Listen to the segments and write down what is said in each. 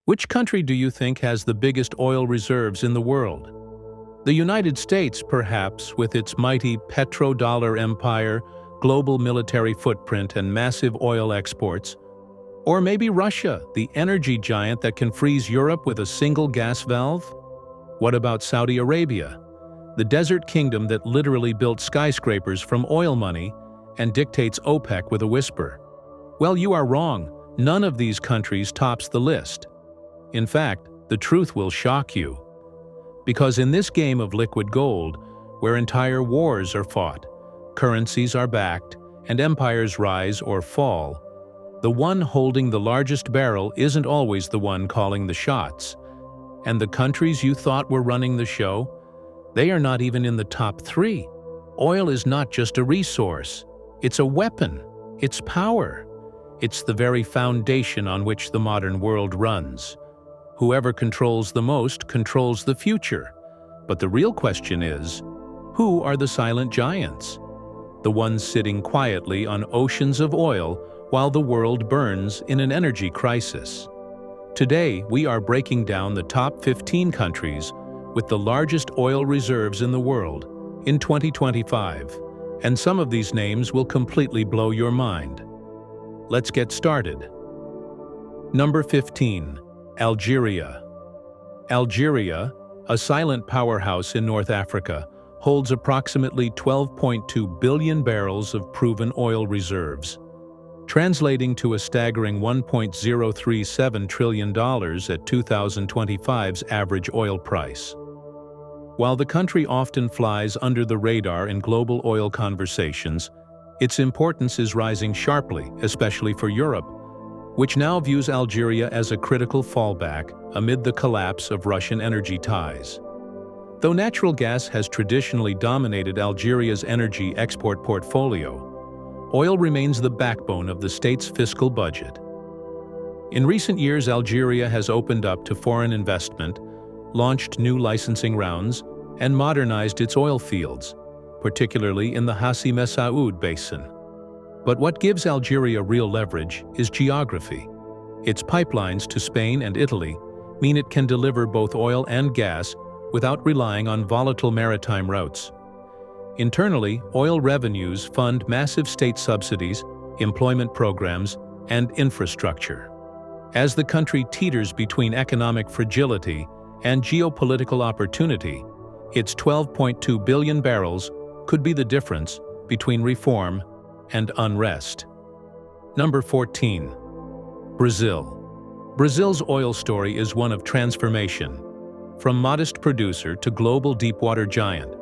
Which country do you think has the biggest oil reserves in the world? The United States, perhaps, with its mighty petrodollar empire, global military footprint, and massive oil exports? Or maybe Russia, the energy giant that can freeze Europe with a single gas valve? What about Saudi Arabia, the desert kingdom that literally built skyscrapers from oil money and dictates OPEC with a whisper? Well, you are wrong. None of these countries tops the list. In fact, the truth will shock you. Because in this game of liquid gold, where entire wars are fought, currencies are backed, and empires rise or fall, the one holding the largest barrel isn't always the one calling the shots. And the countries you thought were running the show, they are not even in the top 3. Oil is not just a resource. It's a weapon. It's power. It's the very foundation on which the modern world runs. Whoever controls the most controls the future. But the real question is, who are the silent giants? The ones sitting quietly on oceans of oil while the world burns in an energy crisis. Today, we are breaking down the top 15 countries with the largest oil reserves in the world in 2025, and some of these names will completely blow your mind. Let's get started. Number 15. Algeria. Algeria, a silent powerhouse in North Africa, holds approximately 12.2 billion barrels of proven oil reserves, translating to a staggering $1.037 trillion at 2025's average oil price. While the country often flies under the radar in global oil conversations, its importance is rising sharply, especially for Europe, which now views Algeria as a critical fallback amid the collapse of Russian energy ties. Though natural gas has traditionally dominated Algeria's energy export portfolio, oil remains the backbone of the state's fiscal budget. In recent years, Algeria has opened up to foreign investment, launched new licensing rounds, and modernized its oil fields, particularly in the Hassi Messaoud Basin. But what gives Algeria real leverage is geography. Its pipelines to Spain and Italy mean it can deliver both oil and gas without relying on volatile maritime routes. Internally, oil revenues fund massive state subsidies, employment programs, and infrastructure. As the country teeters between economic fragility and geopolitical opportunity, its 12.2 billion barrels could be the difference between reform and unrest. Number 14. Brazil. Brazil's oil story is one of transformation, from modest producer to global deepwater giant.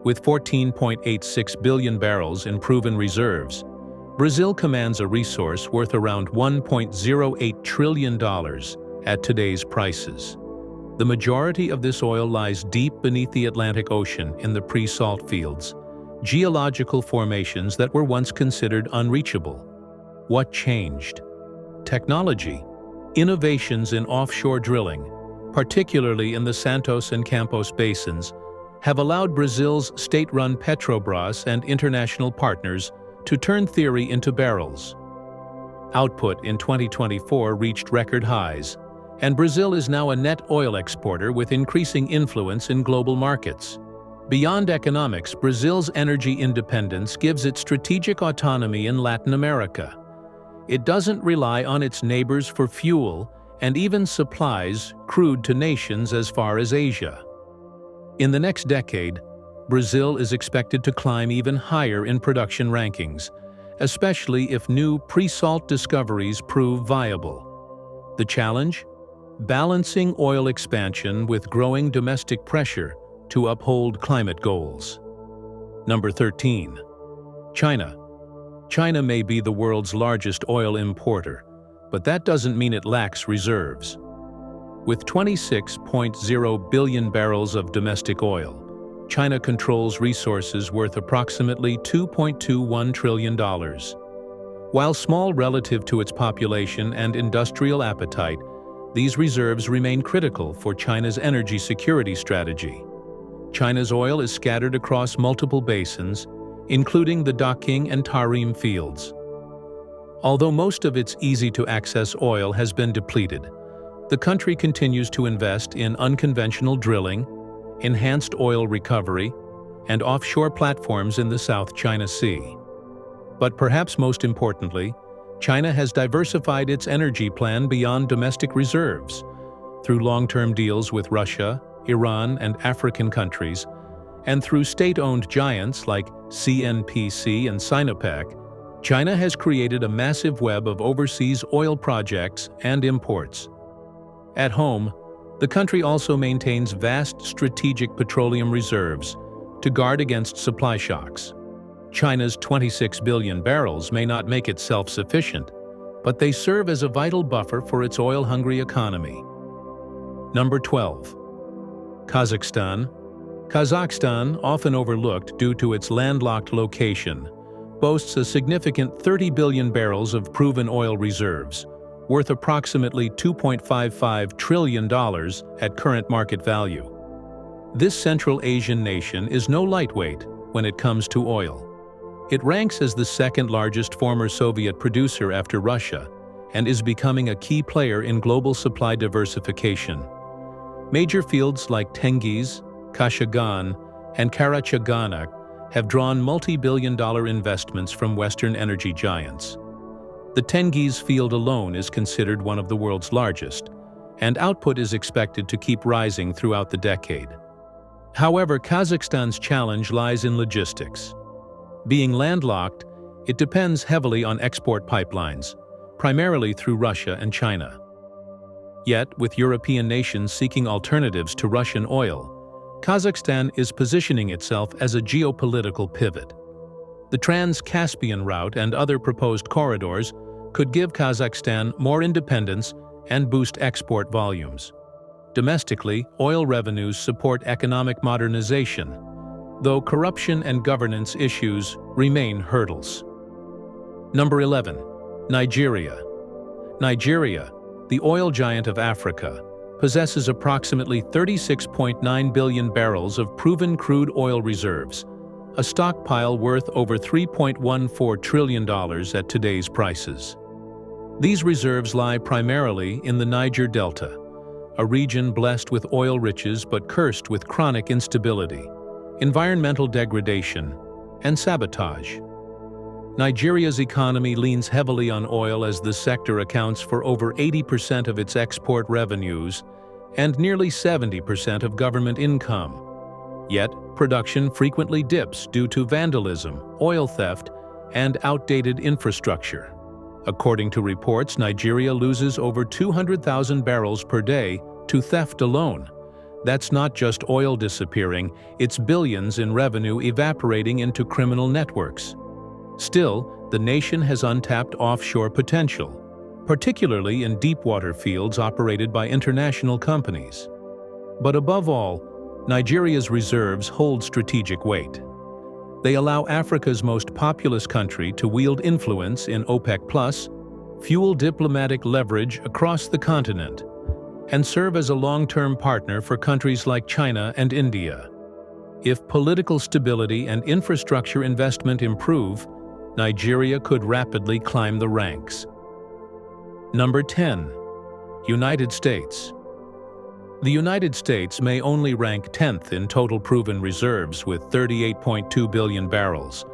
With 14.86 billion barrels in proven reserves, Brazil commands a resource worth around $1.08 trillion at today's prices. The majority of this oil lies deep beneath the Atlantic Ocean in the pre-salt fields, geological formations that were once considered unreachable. What changed? Technology. Innovations in offshore drilling, particularly in the Santos and Campos basins, have allowed Brazil's state-run Petrobras and international partners to turn theory into barrels. Output in 2024 reached record highs, and Brazil is now a net oil exporter with increasing influence in global markets. Beyond economics, Brazil's energy independence gives it strategic autonomy in Latin America. It doesn't rely on its neighbors for fuel and even supplies crude to nations as far as Asia. In the next decade, Brazil is expected to climb even higher in production rankings, especially if new pre-salt discoveries prove viable. The challenge? Balancing oil expansion with growing domestic pressure to uphold climate goals. Number 13. China. China may be the world's largest oil importer, but that doesn't mean it lacks reserves. With 26.0 billion barrels of domestic oil, China controls resources worth approximately $2.21 trillion. While small relative to its population and industrial appetite, these reserves remain critical for China's energy security strategy. China's oil is scattered across multiple basins, including the Daqing and Tarim fields. Although most of its easy-to-access oil has been depleted, The country continues to invest in unconventional drilling, enhanced oil recovery, and offshore platforms in the South China Sea. But perhaps most importantly, China has diversified its energy plan beyond domestic reserves. Through long-term deals with Russia, Iran, and African countries, and through state-owned giants like CNPC and Sinopec, China has created a massive web of overseas oil projects and imports. At home, the country also maintains vast strategic petroleum reserves to guard against supply shocks. China's 26 billion barrels may not make it self-sufficient, but they serve as a vital buffer for its oil-hungry economy. Number 12. Kazakhstan. Kazakhstan, often overlooked due to its landlocked location, boasts a significant 30 billion barrels of proven oil reserves, worth approximately $2.55 trillion at current market value. This Central Asian nation is no lightweight when it comes to oil. It ranks as the second-largest former Soviet producer after Russia and is becoming a key player in global supply diversification. Major fields like Tengiz, Kashagan, and Karachaganak have drawn multi-billion-dollar investments from Western energy giants. The Tengiz field alone is considered one of the world's largest, and output is expected to keep rising throughout the decade. However, Kazakhstan's challenge lies in logistics. Being landlocked, it depends heavily on export pipelines, primarily through Russia and China. Yet, with European nations seeking alternatives to Russian oil, Kazakhstan is positioning itself as a geopolitical pivot. The Trans-Caspian route and other proposed corridors could give Kazakhstan more independence and boost export volumes. Domestically, oil revenues support economic modernization, though corruption and governance issues remain hurdles. Number 11. Nigeria. Nigeria, the oil giant of Africa, possesses approximately 36.9 billion barrels of proven crude oil reserves, a stockpile worth over $3.14 trillion at today's prices. These reserves lie primarily in the Niger Delta, a region blessed with oil riches but cursed with chronic instability, environmental degradation, and sabotage. Nigeria's economy leans heavily on oil as the sector accounts for over 80% of its export revenues and nearly 70% of government income. Yet, production frequently dips due to vandalism, oil theft, and outdated infrastructure. According to reports, Nigeria loses over 200,000 barrels per day to theft alone. That's not just oil disappearing, it's billions in revenue evaporating into criminal networks. Still, the nation has untapped offshore potential, particularly in deepwater fields operated by international companies. But above all, Nigeria's reserves hold strategic weight. They allow Africa's most populous country to wield influence in OPEC+, fuel diplomatic leverage across the continent, and serve as a long-term partner for countries like China and India. If political stability and infrastructure investment improve, Nigeria could rapidly climb the ranks. Number 10. United States. The United States may only rank 10th in total proven reserves with 38.2 billion barrels,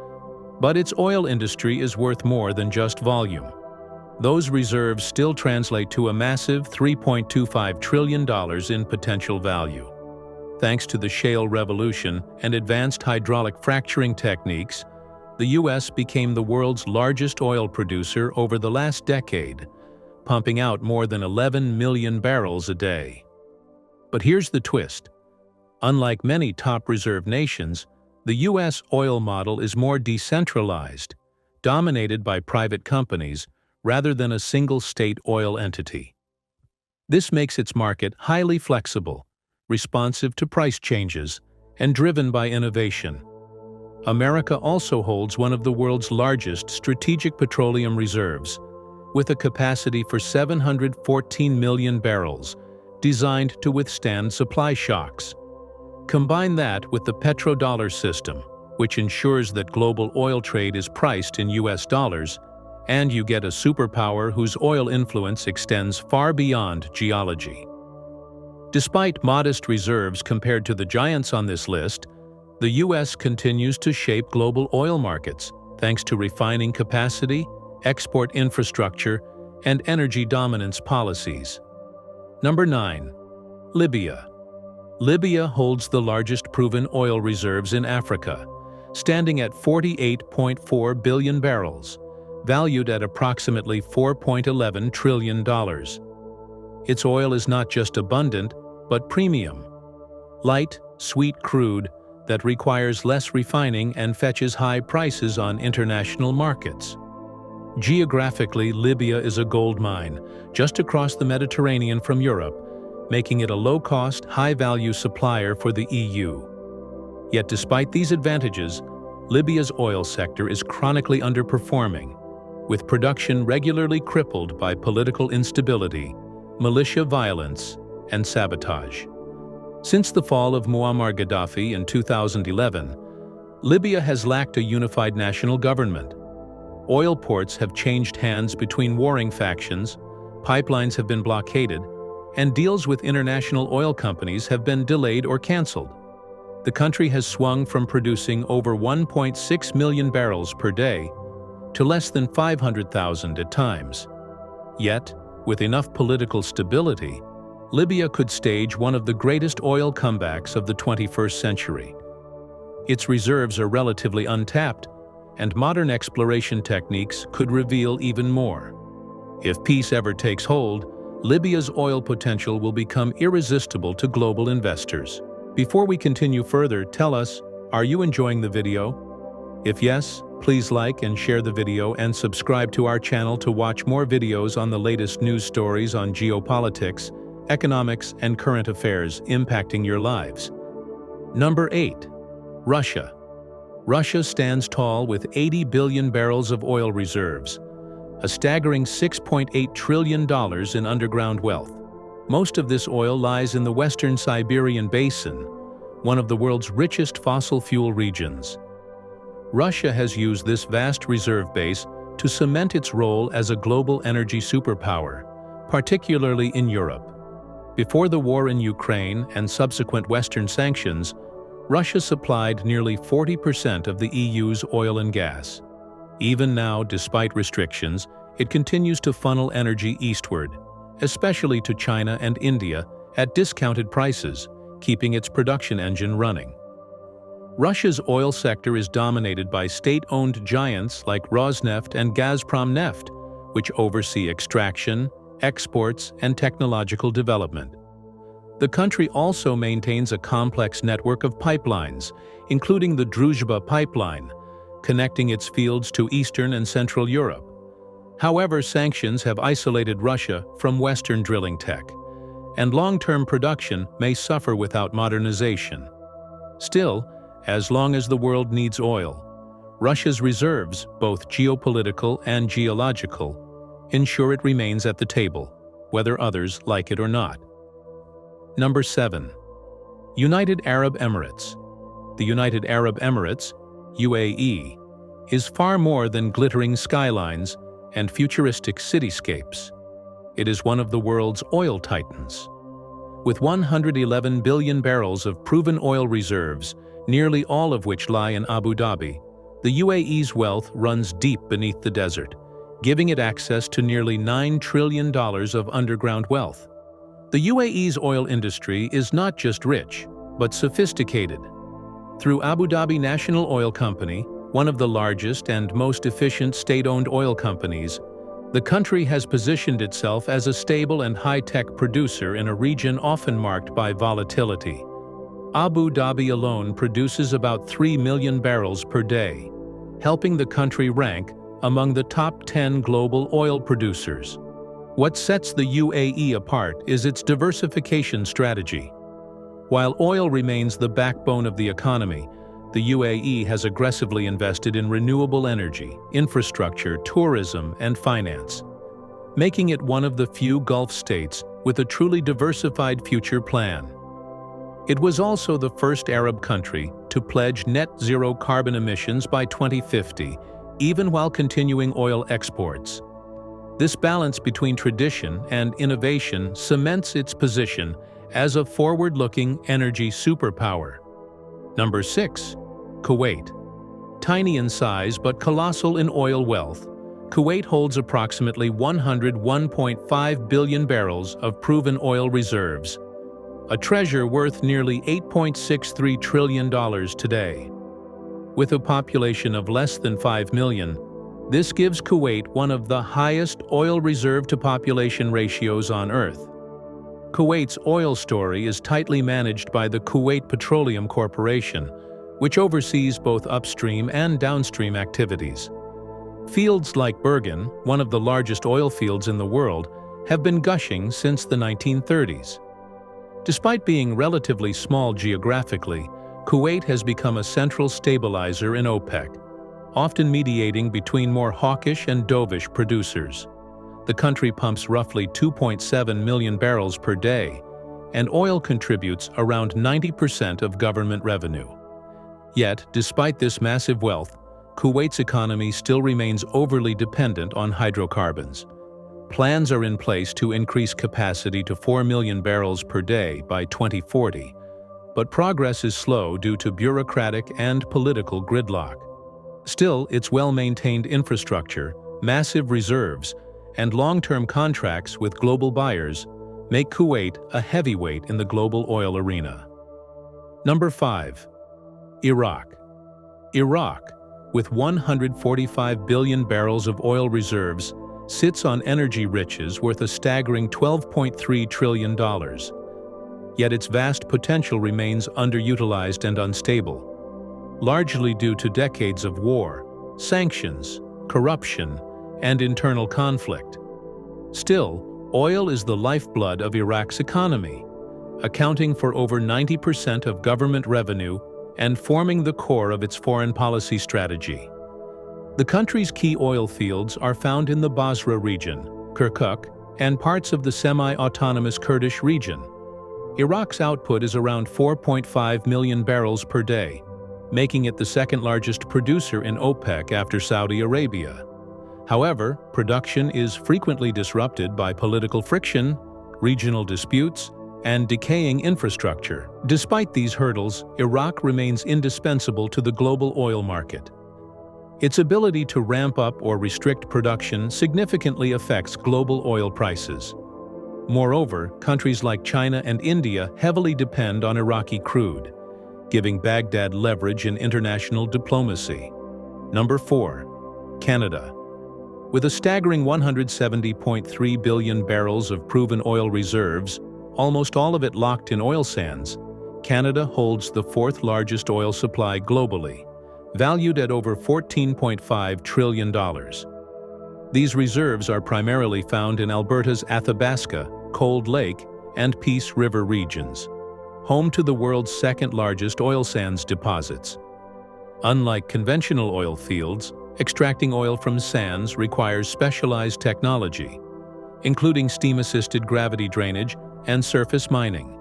but its oil industry is worth more than just volume. Those reserves still translate to a massive $3.25 trillion in potential value. Thanks to the shale revolution and advanced hydraulic fracturing techniques, the U.S. became the world's largest oil producer over the last decade, pumping out more than 11 million barrels a day. But here's the twist. Unlike many top reserve nations, the U.S. oil model is more decentralized, dominated by private companies rather than a single state oil entity. This makes its market highly flexible, responsive to price changes, and driven by innovation. America also holds one of the world's largest strategic petroleum reserves, with a capacity for 714 million barrels, designed to withstand supply shocks. Combine that with the petrodollar system, which ensures that global oil trade is priced in US dollars, and you get a superpower whose oil influence extends far beyond geology. Despite modest reserves compared to the giants on this list, the U.S. continues to shape global oil markets thanks to refining capacity, export infrastructure, and energy dominance policies. Number 9. Libya. Libya holds the largest proven oil reserves in Africa, standing at 48.4 billion barrels, valued at approximately $4.11 trillion. Its oil is not just abundant, but premium. Light, sweet crude that requires less refining and fetches high prices on international markets. Geographically, Libya is a gold mine, just across the Mediterranean from Europe, making it a low-cost, high-value supplier for the EU. Yet despite these advantages, Libya's oil sector is chronically underperforming, with production regularly crippled by political instability, militia violence, and sabotage. Since the fall of Muammar Gaddafi in 2011, Libya has lacked a unified national government. Oil ports have changed hands between warring factions, pipelines have been blockaded, and deals with international oil companies have been delayed or canceled. The country has swung from producing over 1.6 million barrels per day to less than 500,000 at times. Yet, with enough political stability, Libya could stage one of the greatest oil comebacks of the 21st century. Its reserves are relatively untapped, and modern exploration techniques could reveal even more. If peace ever takes hold, Libya's oil potential will become irresistible to global investors. Before we continue further, tell us, are you enjoying the video? If yes, please like and share the video and subscribe to our channel to watch more videos on the latest news stories on geopolitics, economics, and current affairs impacting your lives. Number 8. Russia. Russia stands tall with 80 billion barrels of oil reserves, a staggering $6.8 trillion in underground wealth. Most of this oil lies in the Western Siberian Basin, one of the world's richest fossil fuel regions. Russia has used this vast reserve base to cement its role as a global energy superpower, particularly in Europe. Before the war in Ukraine and subsequent Western sanctions, Russia supplied nearly 40% of the EU's oil and gas. Even now, despite restrictions, it continues to funnel energy eastward, especially to China and India, at discounted prices, keeping its production engine running. Russia's oil sector is dominated by state-owned giants like Rosneft and Gazprom Neft, which oversee extraction, exports, and technological development. The country also maintains a complex network of pipelines, including the Druzhba pipeline, connecting its fields to Eastern and Central Europe. However, sanctions have isolated Russia from Western drilling tech, and long-term production may suffer without modernization. Still, as long as the world needs oil, Russia's reserves, both geopolitical and geological, ensure it remains at the table, whether others like it or not. Number 7. United Arab Emirates. The United Arab Emirates, UAE, is far more than glittering skylines and futuristic cityscapes. It is one of the world's oil titans. With 111 billion barrels of proven oil reserves, nearly all of which lie in Abu Dhabi, the UAE's wealth runs deep beneath the desert, giving it access to nearly $9 trillion of underground wealth. The UAE's oil industry is not just rich, but sophisticated. Through Abu Dhabi National Oil Company, one of the largest and most efficient state-owned oil companies, the country has positioned itself as a stable and high-tech producer in a region often marked by volatility. Abu Dhabi alone produces about 3 million barrels per day, helping the country rank among the top 10 global oil producers. What sets the UAE apart is its diversification strategy. While oil remains the backbone of the economy, the UAE has aggressively invested in renewable energy, infrastructure, tourism, and finance, making it one of the few Gulf states with a truly diversified future plan. It was also the first Arab country to pledge net zero carbon emissions by 2050, even while continuing oil exports. This balance between tradition and innovation cements its position as a forward-looking energy superpower. Number 6. Kuwait. Tiny in size but colossal in oil wealth, Kuwait holds approximately 101.5 billion barrels of proven oil reserves, a treasure worth nearly $8.63 trillion today. With a population of less than 5 million, this gives Kuwait one of the highest oil reserve-to-population ratios on Earth. Kuwait's oil story is tightly managed by the Kuwait Petroleum Corporation, which oversees both upstream and downstream activities. Fields like Bergen, one of the largest oil fields in the world, have been gushing since the 1930s. Despite being relatively small geographically, Kuwait has become a central stabilizer in OPEC, often mediating between more hawkish and dovish producers. The country pumps roughly 2.7 million barrels per day, and oil contributes around 90% of government revenue. Yet, despite this massive wealth, Kuwait's economy still remains overly dependent on hydrocarbons. Plans are in place to increase capacity to 4 million barrels per day by 2040, but progress is slow due to bureaucratic and political gridlock. Still, its well-maintained infrastructure, massive reserves, and long-term contracts with global buyers make Kuwait a heavyweight in the global oil arena. Number 5. Iraq. Iraq, with 145 billion barrels of oil reserves, sits on energy riches worth a staggering $12.3 trillion. Yet its vast potential remains underutilized and unstable, largely due to decades of war, sanctions, corruption, and internal conflict. Still, oil is the lifeblood of Iraq's economy, accounting for over 90% of government revenue and forming the core of its foreign policy strategy. The country's key oil fields are found in the Basra region, Kirkuk, and parts of the semi-autonomous Kurdish region. Iraq's output is around 4.5 million barrels per day, making it the second-largest producer in OPEC after Saudi Arabia. However, production is frequently disrupted by political friction, regional disputes, and decaying infrastructure. Despite these hurdles, Iraq remains indispensable to the global oil market. Its ability to ramp up or restrict production significantly affects global oil prices. Moreover, countries like China and India heavily depend on Iraqi crude, giving Baghdad leverage in international diplomacy. Number 4. Canada. With a staggering 170.3 billion barrels of proven oil reserves, almost all of it locked in oil sands, Canada holds the fourth-largest oil supply globally, valued at over $14.5 trillion. These reserves are primarily found in Alberta's Athabasca, Cold Lake, and Peace River regions, home to the world's second-largest oil sands deposits. Unlike conventional oil fields, extracting oil from sands requires specialized technology, including steam-assisted gravity drainage and surface mining.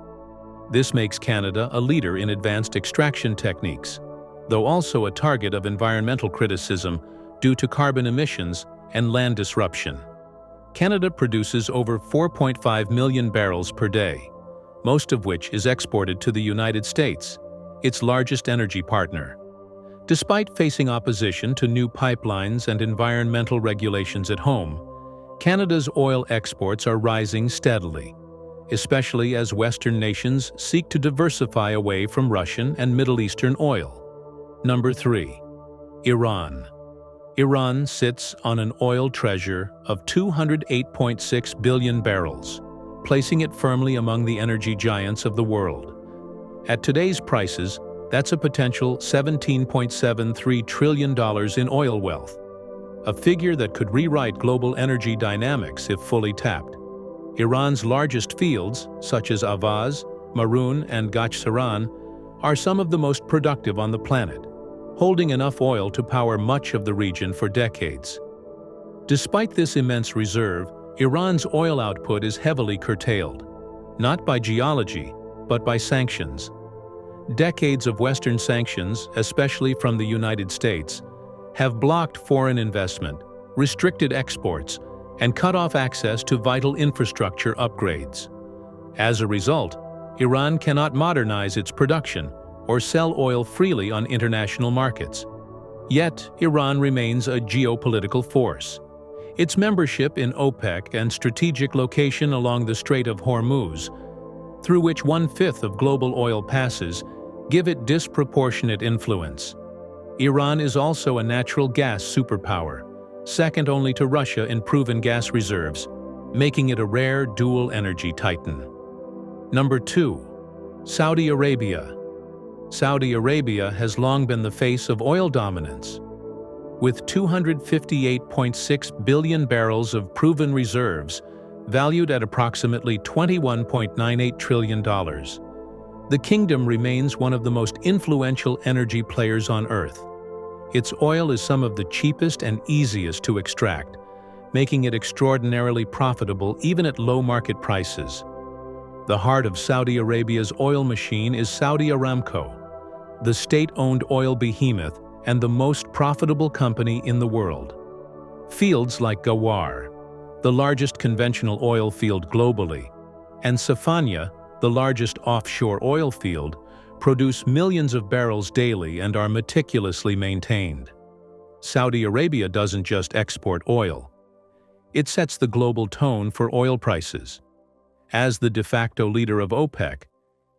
This makes Canada a leader in advanced extraction techniques, though also a target of environmental criticism due to carbon emissions and land disruption. Canada produces over 4.5 million barrels per day, most of which is exported to the United States, its largest energy partner. Despite facing opposition to new pipelines and environmental regulations at home, Canada's oil exports are rising steadily, especially as Western nations seek to diversify away from Russian and Middle Eastern oil. Number 3. Iran. Iran sits on an oil treasure of 208.6 billion barrels, placing it firmly among the energy giants of the world. At today's prices, that's a potential $17.73 trillion in oil wealth, a figure that could rewrite global energy dynamics if fully tapped. Iran's largest fields, such as Avaz, Marun, and Gachsaran, are some of the most productive on the planet, holding enough oil to power much of the region for decades. Despite this immense reserve, Iran's oil output is heavily curtailed, not by geology, but by sanctions. Decades of Western sanctions, especially from the United States, have blocked foreign investment, restricted exports, and cut off access to vital infrastructure upgrades. As a result, Iran cannot modernize its production or sell oil freely on international markets. Yet, Iran remains a geopolitical force. Its membership in OPEC and strategic location along the Strait of Hormuz, through which 1/5 of global oil passes, give it disproportionate influence. Iran is also a natural gas superpower, second only to Russia in proven gas reserves, making it a rare dual energy titan. Number 2. Saudi Arabia. Saudi Arabia has long been the face of oil dominance. With 258.6 billion barrels of proven reserves, valued at approximately $21.98 trillion, the kingdom remains one of the most influential energy players on Earth. Its oil is some of the cheapest and easiest to extract, making it extraordinarily profitable even at low market prices. The heart of Saudi Arabia's oil machine is Saudi Aramco, the state-owned oil behemoth and the most profitable company in the world. Fields like Ghawar, the largest conventional oil field globally, and Safania, the largest offshore oil field, produce millions of barrels daily and are meticulously maintained. Saudi Arabia doesn't just export oil. It sets the global tone for oil prices. As the de facto leader of OPEC,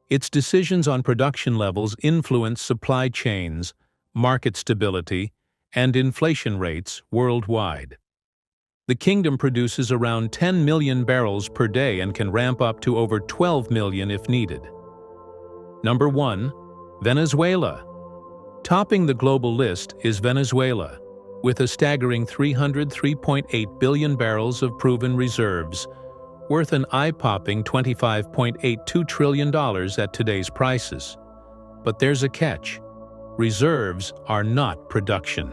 its decisions on production levels influence supply chains, market stability, and inflation rates worldwide. The kingdom produces around 10 million barrels per day and can ramp up to over 12 million if needed. Number 1. Venezuela. Topping the global list is Venezuela, with a staggering 303.8 billion barrels of proven reserves, worth an eye-popping $25.82 trillion at today's prices. But there's a catch. Reserves are not production.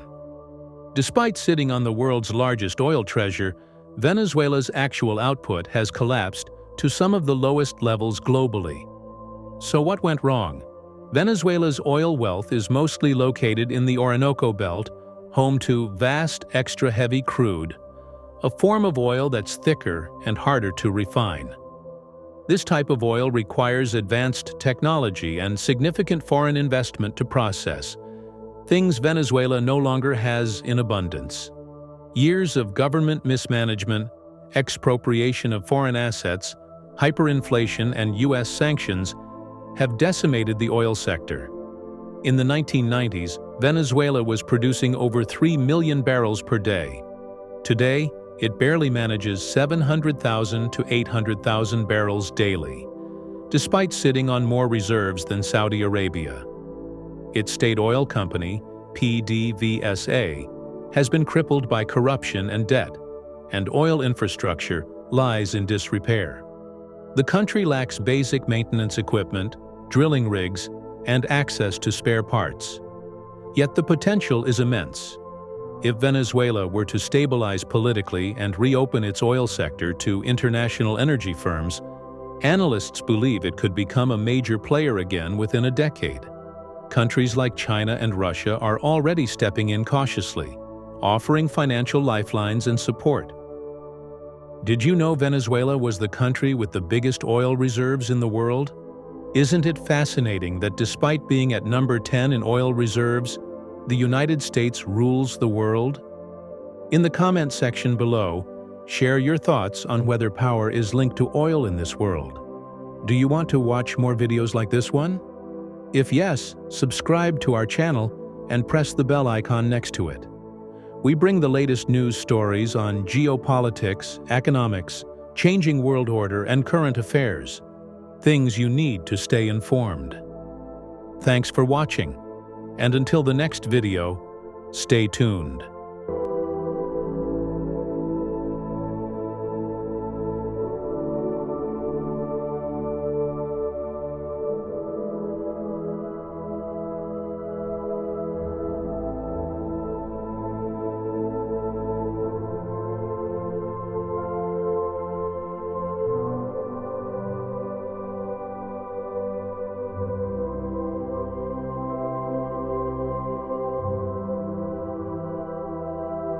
Despite sitting on the world's largest oil treasure, Venezuela's actual output has collapsed to some of the lowest levels globally. So what went wrong? Venezuela's oil wealth is mostly located in the Orinoco Belt, home to vast extra-heavy crude, a form of oil that's thicker and harder to refine. This type of oil requires advanced technology and significant foreign investment to process, things Venezuela no longer has in abundance. Years of government mismanagement, expropriation of foreign assets, hyperinflation, and U.S. sanctions have decimated the oil sector. In the 1990s, Venezuela was producing over 3 million barrels per day. Today, it barely manages 700,000 to 800,000 barrels daily, despite sitting on more reserves than Saudi Arabia. Its state oil company, PDVSA, has been crippled by corruption and debt, and oil infrastructure lies in disrepair. The country lacks basic maintenance equipment, drilling rigs, and access to spare parts. Yet the potential is immense. If Venezuela were to stabilize politically and reopen its oil sector to international energy firms, analysts believe it could become a major player again within a decade. Countries like China and Russia are already stepping in cautiously, offering financial lifelines and support. Did you know Venezuela was the country with the biggest oil reserves in the world? Isn't it fascinating that despite being at number 10 in oil reserves, the United States rules the world? In the comment section below, share your thoughts on whether power is linked to oil in this world. Do you want to watch more videos like this one? If yes, subscribe to our channel and press the bell icon next to it. We bring the latest news stories on geopolitics, economics, changing world order, and current affairs. Things you need to stay informed. Thanks for watching. And until the next video, stay tuned.